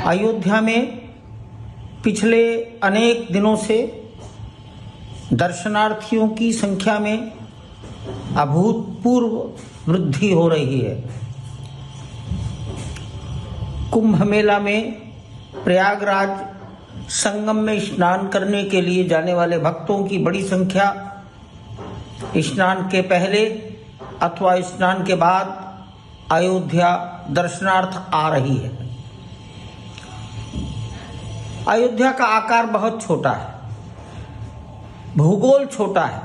अयोध्या में पिछले अनेक दिनों से दर्शनार्थियों की संख्या में अभूतपूर्व वृद्धि हो रही है। कुंभ मेला में प्रयागराज संगम में स्नान करने के लिए जाने वाले भक्तों की बड़ी संख्या स्नान के पहले अथवा स्नान के बाद अयोध्या दर्शनार्थ आ रही है। अयोध्या का आकार बहुत छोटा है, भूगोल छोटा है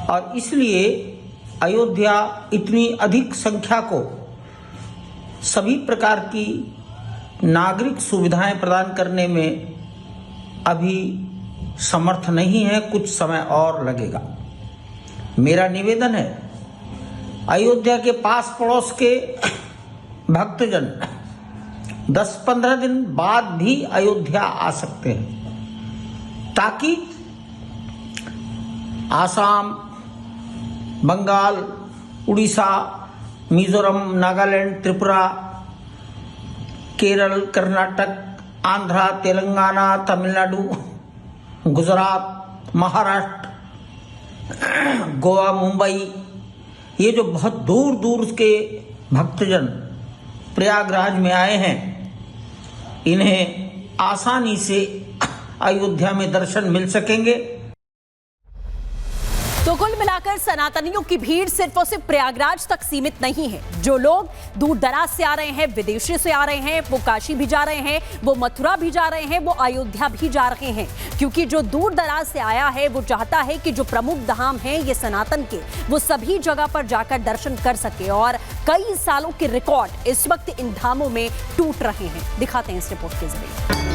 और इसलिए अयोध्या इतनी अधिक संख्या को सभी प्रकार की नागरिक सुविधाएं प्रदान करने में अभी समर्थ नहीं है। कुछ समय और लगेगा। मेरा निवेदन है, अयोध्या के पास पड़ोस के भक्तजन 10-15 दिन बाद भी अयोध्या आ सकते हैं, ताकि आसाम, बंगाल, उड़ीसा, मिजोरम, नागालैंड, त्रिपुरा, केरल, कर्नाटक, आंध्रा, तेलंगाना, तमिलनाडु, गुजरात, महाराष्ट्र, गोवा, मुंबई, ये जो बहुत दूर दूर के भक्तजन प्रयागराज में आए हैं, इन्हें आसानी से अयोध्या में दर्शन मिल सकेंगे। तो कुल मिलाकर सनातनियों की भीड़ सिर्फ और सिर्फ प्रयागराज तक सीमित नहीं है। जो लोग दूर दराज से आ रहे हैं, विदेशों से आ रहे हैं, वो काशी भी जा रहे हैं, वो मथुरा भी जा रहे हैं, वो अयोध्या भी जा रहे हैं, क्योंकि जो दूर दराज से आया है वो चाहता है कि जो प्रमुख धाम हैं ये सनातन के, वो सभी जगह पर जाकर दर्शन कर सके। और कई सालों के रिकॉर्ड इस वक्त इन धामों में टूट रहे हैं। दिखाते हैं इस रिपोर्ट के जरिए।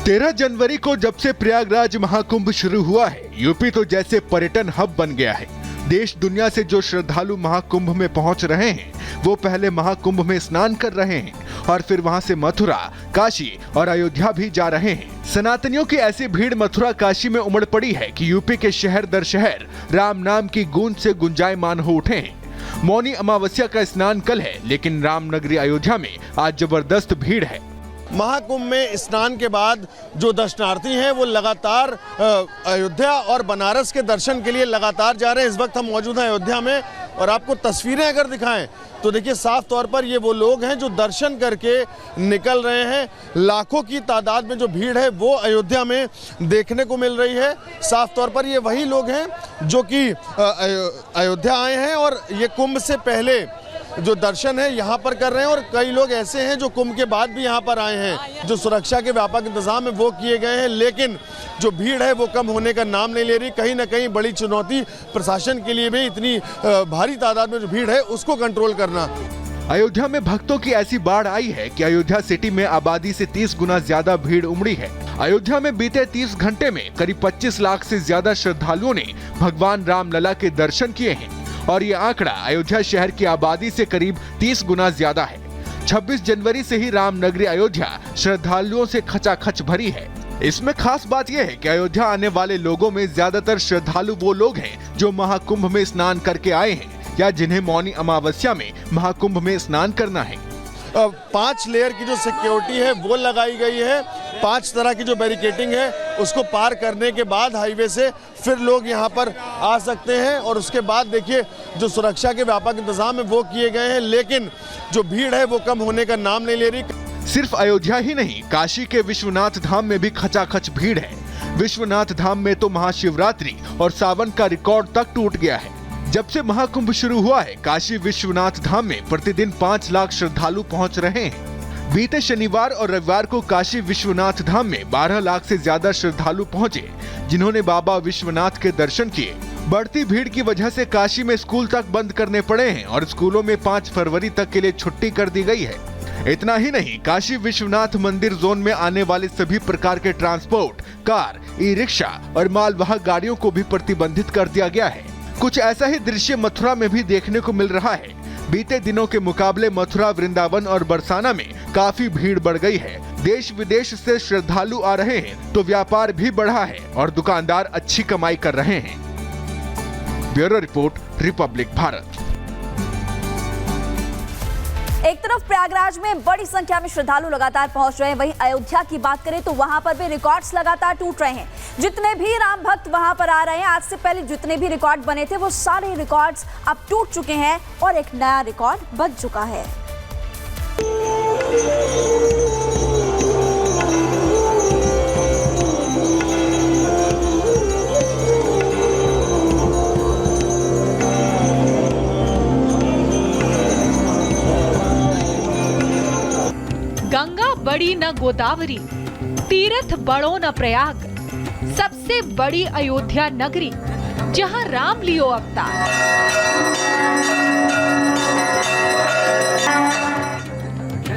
13 जनवरी को जब से प्रयागराज महाकुंभ शुरू हुआ है, यूपी तो जैसे पर्यटन हब बन गया है। देश दुनिया से जो श्रद्धालु महाकुंभ में पहुंच रहे हैं, वो पहले महाकुंभ में स्नान कर रहे हैं और फिर वहां से मथुरा, काशी और अयोध्या भी जा रहे हैं। सनातनियों की ऐसी भीड़ मथुरा, काशी में उमड़ पड़ी है कि यूपी के शहर दर शहर राम नाम की गूंज से गुंजायमान हो उठे हैं। मौनी अमावस्या का स्नान कल है, लेकिन रामनगरी अयोध्या में आज जबरदस्त भीड़ है। महाकुंभ में स्नान के बाद जो दर्शनार्थी हैं वो लगातार अयोध्या और बनारस के दर्शन के लिए लगातार जा रहे हैं। इस वक्त हम मौजूद हैं अयोध्या में और आपको तस्वीरें अगर दिखाएं तो देखिए साफ तौर पर ये वो लोग हैं जो दर्शन करके निकल रहे हैं। लाखों की तादाद में जो भीड़ है वो अयोध्या में देखने को मिल रही है। साफ तौर पर ये वही लोग हैं जो कि अयोध्या आए हैं और ये कुंभ से पहले जो दर्शन है यहाँ पर कर रहे हैं और कई लोग ऐसे हैं जो कुंभ के बाद भी यहाँ पर आए हैं। जो सुरक्षा के व्यापक इंतजाम है वो किए गए हैं, लेकिन जो भीड़ है वो कम होने का नाम नहीं ले रही। कहीं ना कहीं बड़ी चुनौती प्रशासन के लिए भी इतनी भारी तादाद में जो भीड़ है उसको कंट्रोल करना। अयोध्या में भक्तों की ऐसी बाढ़ आई है कि अयोध्या सिटी में आबादी से 30 गुना ज्यादा भीड़ उमड़ी है। अयोध्या में बीते 30 घंटे में करीब 25 लाख से ज्यादा श्रद्धालुओं ने भगवान रामलला के दर्शन किए हैं और ये आंकड़ा अयोध्या शहर की आबादी से करीब 30 गुना ज्यादा है। 26 जनवरी से ही रामनगरी अयोध्या श्रद्धालुओं से खचाखच भरी है। इसमें खास बात यह है कि अयोध्या आने वाले लोगों में ज्यादातर श्रद्धालु वो लोग हैं जो महाकुंभ में स्नान करके आए हैं या जिन्हें मौनी अमावस्या में महाकुंभ में स्नान करना है। 5 लेयर की जो सिक्योरिटी है वो लगाई गई है। 5 तरह की जो बैरिकेडिंग है उसको पार करने के बाद हाईवे से फिर लोग यहाँ पर आ सकते हैं और उसके बाद देखिए जो सुरक्षा के व्यापक इंतजाम है वो किए गए हैं, लेकिन जो भीड़ है वो कम होने का नाम नहीं ले रही। सिर्फ अयोध्या ही नहीं, काशी के विश्वनाथ धाम में भी खचाखच भीड़ है। विश्वनाथ धाम में तो महाशिवरात्रि और सावन का रिकॉर्ड तक टूट गया है। जब से महाकुंभ शुरू हुआ है, काशी विश्वनाथ धाम में प्रतिदिन 5 लाख श्रद्धालु पहुंच रहे हैं। बीते शनिवार और रविवार को काशी विश्वनाथ धाम में 12 लाख से ज्यादा श्रद्धालु पहुंचे, जिन्होंने बाबा विश्वनाथ के दर्शन किए। बढ़ती भीड़ की वजह से काशी में स्कूल तक बंद करने पड़े हैं और स्कूलों में 5 फरवरी तक के लिए छुट्टी कर दी गई है। इतना ही नहीं, काशी विश्वनाथ मंदिर जोन में आने वाले सभी प्रकार के ट्रांसपोर्ट, कार, ई रिक्शा और मालवाहक गाड़ियों को भी प्रतिबंधित कर दिया गया है। कुछ ऐसा ही दृश्य मथुरा में भी देखने को मिल रहा है। बीते दिनों के मुकाबले मथुरा, वृंदावन और बरसाना में काफी भीड़ बढ़ गई है। देश विदेश से श्रद्धालु आ रहे हैं तो व्यापार भी बढ़ा है और दुकानदार अच्छी कमाई कर रहे हैं। Bureau report, Republic Bharat. एक तरफ प्रयागराज में बड़ी संख्या में श्रद्धालु लगातार पहुंच रहे हैं, वहीं अयोध्या की बात करें तो वहां पर भी रिकॉर्ड्स लगातार टूट रहे हैं। जितने भी राम भक्त वहां पर आ रहे हैं, आज से पहले जितने भी रिकॉर्ड बने थे वो सारे रिकॉर्ड्स अब टूट चुके हैं और एक नया रिकॉर्ड बन चुका है। गंगा बड़ी न गोदावरी, तीर्थ बड़ो न प्रयाग, सबसे बड़ी अयोध्या नगरी, जहां राम लियो अवतार।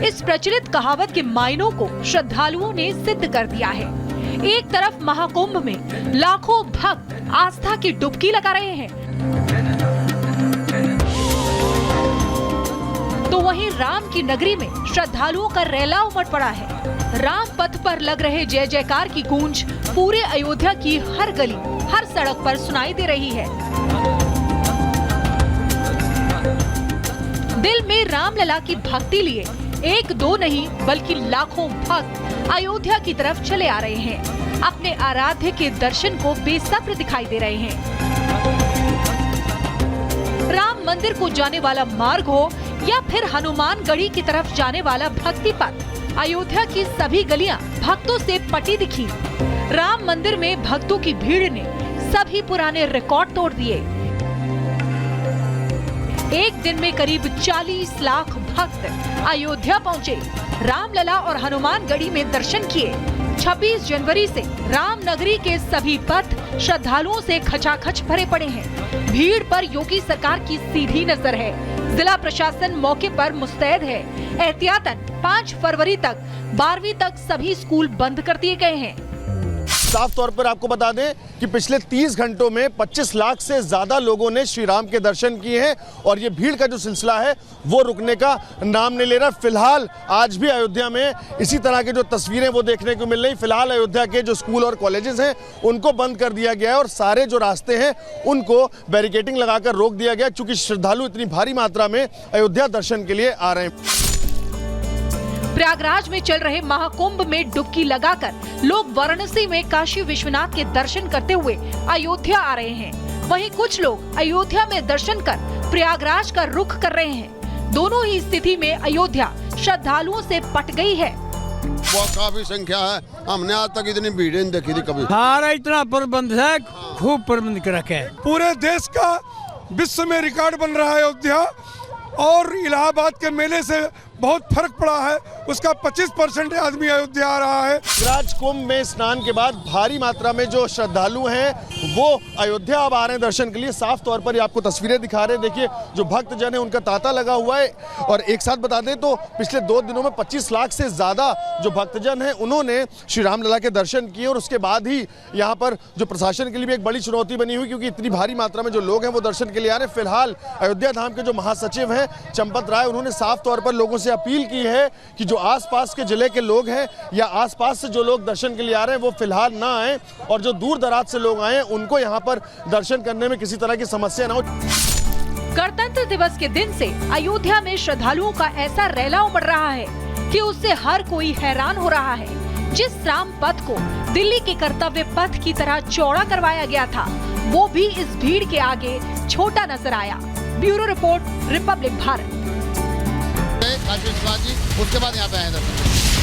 इस प्रचलित कहावत के मायनों को श्रद्धालुओं ने सिद्ध कर दिया है। एक तरफ महाकुंभ में लाखों भक्त आस्था की डुबकी लगा रहे हैं, तो वहीं राम की नगरी में श्रद्धालुओं का रैला उमड़ पड़ा है। राम पथ पर लग रहे जय जयकार की गूंज पूरे अयोध्या की हर गली, हर सड़क पर सुनाई दे रही है। दिल में रामलला की भक्ति लिए एक दो नहीं बल्कि लाखों भक्त अयोध्या की तरफ चले आ रहे हैं। अपने आराध्य के दर्शन को बेसब्र दिखाई दे रहे हैं। राम मंदिर को जाने वाला मार्ग हो या फिर हनुमान गढ़ी की तरफ जाने वाला भक्ति पथ, अयोध्या की सभी गलियां भक्तों से पटी दिखी। राम मंदिर में भक्तों की भीड़ ने सभी पुराने रिकॉर्ड तोड़ दिए। एक दिन में करीब 40 लाख भक्त अयोध्या पहुंचे, रामलला और हनुमान गढ़ी में दर्शन किए। 26 जनवरी से राम नगरी के सभी पथ श्रद्धालुओं से खचाखच भरे पड़े हैं। भीड़ पर योगी सरकार की सीधी नजर है। जिला प्रशासन मौके पर मुस्तैद है। एहतियातन 5 फरवरी तक 12वीं तक सभी स्कूल बंद कर दिए गए हैं। साफ तौर पर आपको बता दें कि पिछले 30 घंटों में 25 लाख से ज्यादा लोगों ने श्री राम के दर्शन किए हैं और ये भीड़ का जो सिलसिला है वो रुकने का नाम नहीं ले रहा। फिलहाल आज भी अयोध्या में इसी तरह की जो तस्वीरें वो देखने को मिल रही। फिलहाल अयोध्या के जो स्कूल और कॉलेजेस हैं उनको बंद कर दिया गया है और सारे जो रास्ते हैं उनको बैरिकेडिंग लगाकर रोक दिया गया, चूंकि श्रद्धालु इतनी भारी मात्रा में अयोध्या दर्शन के लिए आ रहे हैं। प्रयागराज में चल रहे महाकुंभ में डुबकी लगाकर लोग वाराणसी में काशी विश्वनाथ के दर्शन करते हुए अयोध्या आ रहे हैं। वहीं कुछ लोग अयोध्या में दर्शन कर प्रयागराज का रुख कर रहे हैं। दोनों ही स्थिति में अयोध्या श्रद्धालुओं से पट गई है। बहुत काफी संख्या है, हमने आज तक इतनी भीड़ नहीं देखी थी कभी। सारा इतना प्रबंध है, खूब प्रबंध कर रखे है। पूरे देश का विश्व में रिकॉर्ड बन रहा है अयोध्या, और इलाहाबाद के मेले से बहुत फर्क पड़ा है। उसका 25% आदमी अयोध्या आ रहा है। प्रयागराज कुंभ में स्नान के बाद भारी मात्रा में जो श्रद्धालु हैं वो अयोध्या अब आ रहे हैं दर्शन के लिए। साफ तौर पर ये आपको तस्वीरें दिखा रहे हैं। देखिए जो भक्तजन है उनका तांता लगा हुआ है। और एक साथ बता दें तो पिछले 2 दिनों में 25 लाख से ज्यादा जो भक्तजन हैं उन्होंने श्री रामलला के दर्शन किए। और उसके बाद ही यहाँ पर जो प्रशासन के लिए भी एक बड़ी चुनौती बनी हुई, क्योंकि इतनी भारी मात्रा में जो लोग हैं वो दर्शन के लिए आ रहे हैं। फिलहाल अयोध्या धाम के जो महासचिव हैं चंपत राय, उन्होंने साफ तौर पर लोगों से अपील की है कि जो आसपास के जिले के लोग हैं या आसपास से जो लोग दर्शन के लिए आ रहे हैं वो फिलहाल ना आए, और जो दूर दराज से लोग आए उनको यहाँ पर दर्शन करने में किसी तरह की समस्या ना हो। गणतंत्र दिवस के दिन से अयोध्या में श्रद्धालुओं का ऐसा रैला उमड़ रहा है कि उससे हर कोई हैरान हो रहा है। जिस राम पथ को दिल्ली के कर्तव्य पथ की तरह चौड़ा करवाया गया था, वो भी इस भीड़ के आगे छोटा नजर आया। Bureau report, Republic Bharat. Kashi Vishwanath ji, उसके बाद यहाँ पे आए दर्शन।